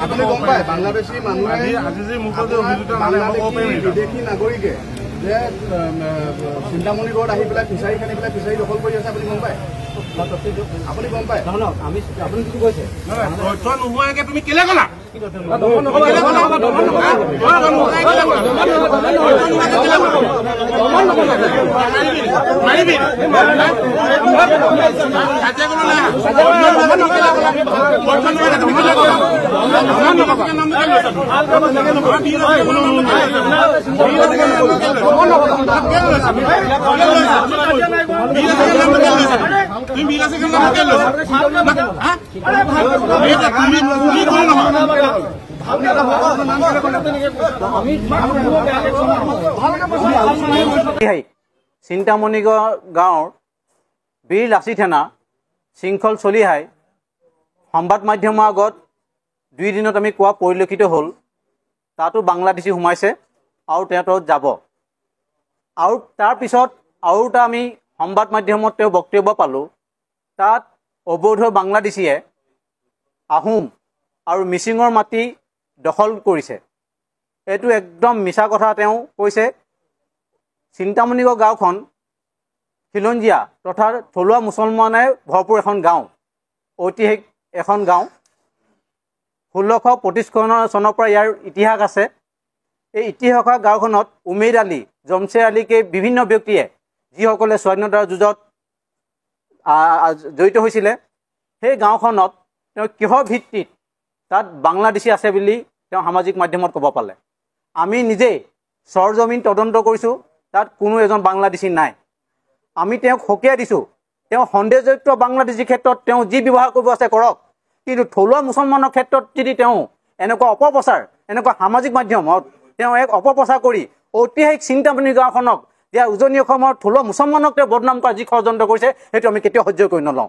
আপুনি গম পায় বাংলাদেশী মানুহে আজি যে মুখত বিদেশী নাগৰিকে যে চিন্তামণিগড়ত আহি পেলাই ফিচাৰী খানি পেলাই ফিচাৰী দখল কৰি আছে আপুনি গম পায় আপুনি গম পায় আপুনি কি কৈছে তথ্য নোহোৱাকে তুমি কেলে ক'লা চিন্তামণিগড় গাঁৱৰ বীৰ লাচি থানা শৃংখল চলিহাই সংবাদ মাধ্যমৰ আগত 2 দিনত আমি কোৱা পৰিলক্ষিত হ'ল তাতো বাংলাদেশী সোমাইছে আৰু তেওঁ যাব আৰু তাৰ পিছত আৰু এটা আমি সংবাদ মাধ্যমত তেওঁ বক্তব্য পালোঁ তাত অবৈধ বাংলাদেশীয়ে আহোম আৰু মিচিঙৰ মাটি দখল কৰিছে এইটো একদম মিছা কথা তেওঁ কৈছে চিন্তামণিগড় গাঁওখন খিলঞ্জীয়া তথা থলুৱা মুছলমানে ভৰপূৰ এখন গাঁও ঐতিহাসিক এখন গাঁও 1625 চনৰ পৰা ইয়াৰ ইতিহাস আছে এই ইতিহাসৰ গাঁওখনত উমেদ আলী জমছেৰ আলীকে বিভিন্ন ব্যক্তিয়ে যিসকলে স্বাধীনতাৰ যুঁজত জড়িত হৈছিলে সেই গাঁওখনত তেওঁ কিহৰ ভিত্তিত তাত বাংলাদেশী আছে বুলি তেওঁ সামাজিক মাধ্যমত ক'ব পালে আমি নিজে সৰজমিন তদন্ত কৰিছোঁ তাত কোনো এজন বাংলাদেশী নাই আমি তেওঁক সকীয়াই দিছোঁ তেওঁ সন্দেহযুক্ত বাংলাদেশী ক্ষেত্ৰত তেওঁ যি ব্যৱহাৰ কৰিব আছে কৰক কিন্তু থলুৱা মুছলমানৰ ক্ষেত্ৰত যদি তেওঁ এনেকুৱা অপপ্ৰচাৰ এনেকুৱা সামাজিক মাধ্যমত তেওঁ এক অপপ্ৰচাৰ কৰি ঐতিহাসিক চিন্তামণি গাঁওখনক যে উজনি অসমৰ থলুৱা মুছলমানক তেওঁ বদনাম কৰা যি ষড়যন্ত্ৰ কৰিছে সেইটো আমি কেতিয়াও সহ্য কৰি নলওঁ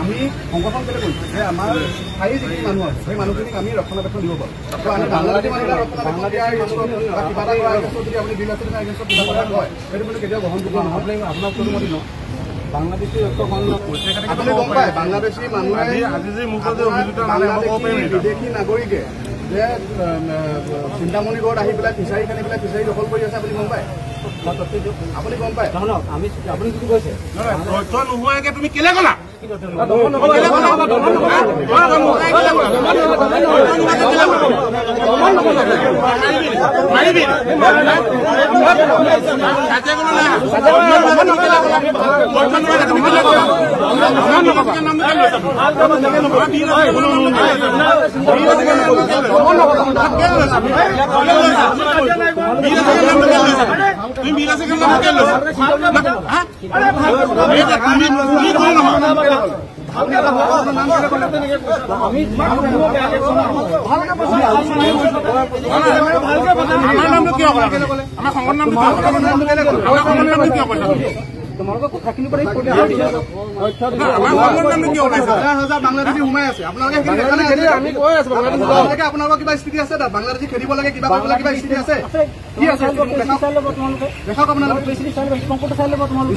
আমি সংগঠন কেলে কৰিছোঁ যে আমাৰ ঠাই যিখিনি মানুহ আছে সেই মানুহখিনিক আমি ৰক্ষণাবেক্ষণ দিব পাৰোঁ আমি বাংলাদেশী মানুহ কিবা এটা কৰা যদি আপুনি বিলাসী কিবা কথা কয় সেইটো কিন্তু কেতিয়াও গ্ৰহণযোগ্য নহয় আপোনাক কোনো মতে নহয় বাংলাদেশী আপুনি গম পায় বাংলাদেশী মানুহে আজি যে মুখত বিদেশী নাগৰিকে যে চিন্তামণিগড়ত আহি পেলাই ফিচাৰী খানি পেলাই ফিচাৰী দখল কৰি আছে আপুনি গম পায় আপুনি গম পায় আপুনি কি কৈছে তথ্য নোহোৱাকে তুমি কেলে ক'লা বাংলাদেশী সোমাই আছে আপোনালোকৰ কিবা স্থিতি আছে তাত বাংলাদেশী খেলিব লাগে কিবা কৰিব লাগে কিবা স্থিতি আছে কি আছে দেখাওক আপোনালোকে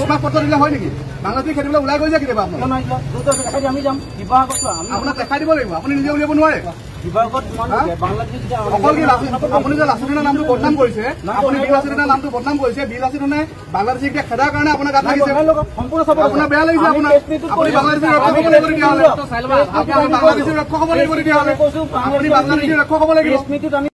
স্মাৰ্ট পত্ৰ দিলে হয় নেকি বাংলাদেশী খেলিবলৈ ওলাই গৈ যায় কেতিয়াবা আপোনাক দেখাই দিব লাগিব আপুনি নিজে উলিয়াব নোৱাৰে আপুনি যে লাচি থানাৰ নামটো বদনাম কৰিছে আপুনি বীৰ লাচি থানাৰ নামটো বদনাম কৰিছে বীৰ লাচি থানাই বাংলাদেশীক খেদাৰ কাৰণে আপোনাৰ গাত লাগিছে আপোনাৰ বেয়া লাগিছে আপোনাৰ আপুনি বাংলাদেশী ৰক্ষক হ'ব লাগিব তেতিয়াহ'লে আপুনি বাংলাদেশী ৰক্ষক হ'ব লাগিব তেতিয়াহ'লে আপুনি বাংলাদেশী ৰক্ষক হ'ব লাগিব